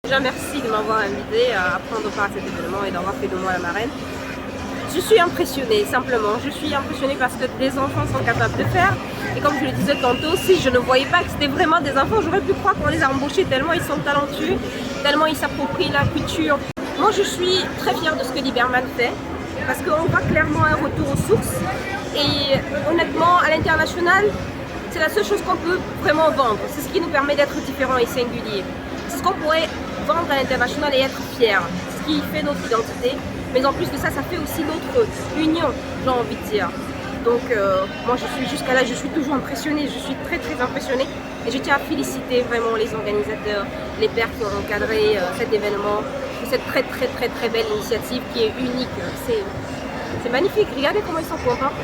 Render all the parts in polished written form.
Déjà merci de m'avoir invité à prendre part à cet événement et d'avoir fait de moi la marraine. Je suis impressionnée, simplement. Je suis impressionnée parce que des enfants sont capables de faire. Et comme je le disais tantôt, si je ne voyais pas que c'était vraiment des enfants, j'aurais pu croire qu'on les a embauchés tellement ils sont talentueux, tellement ils s'approprient la culture. Moi, je suis très fière de ce que Liberman fait parce qu'on voit clairement un retour aux sources. Et honnêtement, à l'international, c'est la seule chose qu'on peut vraiment vendre. C'est ce qui nous permet d'être différents et singuliers. C'est ce qu'on pourrait vendre à l'international et être fier. C'est ce qui fait notre identité. Mais en plus de ça, ça fait aussi notre union, j'ai envie de dire. Donc moi je suis jusqu'à là, je suis toujours impressionnée, je suis très impressionnée. Et je tiens à féliciter vraiment les organisateurs, les pères qui ont encadré cet événement, cette très belle initiative qui est unique. C'est magnifique, regardez comment ils sont contents.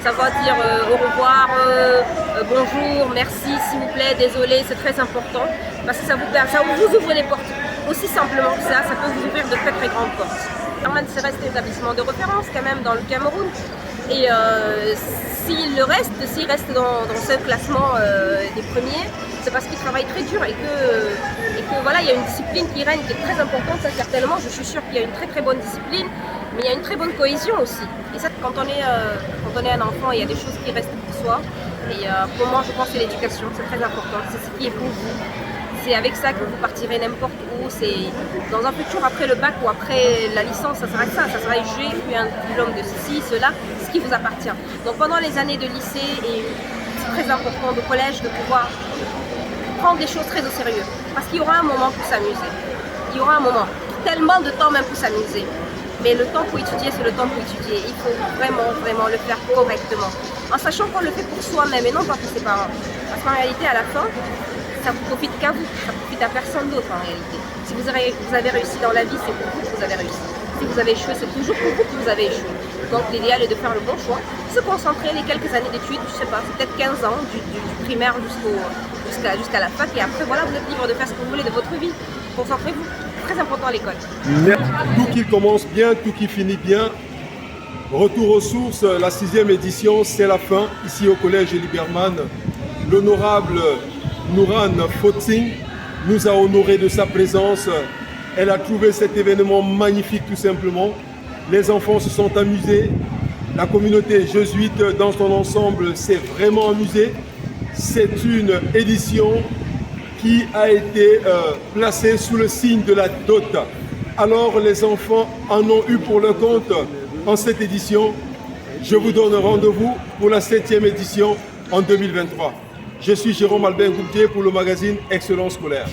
Ça va dire au revoir, bonjour, merci, s'il vous plaît, désolé, c'est très important. Parce que ça vous ouvre les portes. Aussi simplement que ça peut vous ouvrir de très grandes portes. Liberman, c'est resté établissement de référence quand même dans le Cameroun. Et s'il reste dans ce classement des premiers, c'est parce qu'il travaille très dur et que voilà, il y a une discipline qui règne qui est très importante, ça certainement. Je suis sûre qu'il y a une très bonne discipline, mais il y a une très bonne cohésion aussi. Et ça, quand on est un enfant, il y a des choses qui restent pour soi. Et pour moi, je pense que c'est l'éducation, c'est très important, c'est ce qui est pour vous. C'est avec ça que vous partirez n'importe où, c'est dans un futur après le bac ou après la licence, ça sera ça sera j'ai eu un diplôme de ceci, cela, ce qui vous appartient. Donc pendant les années de lycée, et c'est très important, de collège, de pouvoir prendre des choses très au sérieux. Parce qu'il y aura un moment pour s'amuser. Il y aura un moment, tellement de temps même pour s'amuser. Mais le temps pour étudier, c'est le temps pour étudier. Il faut vraiment le faire correctement. En sachant qu'on le fait pour soi-même et non pas pour ses parents. Parce qu'en réalité, à la fin, ça ne profite qu'à vous, ça ne profite à personne d'autre en réalité. Si vous avez réussi dans la vie, c'est pour vous que vous avez réussi. Si vous avez échoué, c'est toujours pour vous que vous avez échoué. Donc l'idéal est de faire le bon choix, se concentrer les quelques années d'études, je sais pas, c'est peut-être 15 ans, du primaire jusqu'à la fac, et après voilà, vous êtes libre de faire ce que vous voulez de votre vie. Concentrez-vous, très important à l'école. Tout qui commence bien, tout qui finit bien. Retour aux sources, la 6e édition, c'est la fin, ici au collège Liberman. L'honorable Nouran Fotsing nous a honorés de sa présence. Elle a trouvé cet événement magnifique tout simplement. Les enfants se sont amusés. La communauté jésuite dans son ensemble s'est vraiment amusée. C'est une édition qui a été placée sous le signe de la dot. Alors les enfants en ont eu pour leur compte en cette édition. Je vous donne rendez-vous pour la 7e édition en 2023. Je suis Jérôme Albin Goubdier pour le magazine Excellence Scolaire.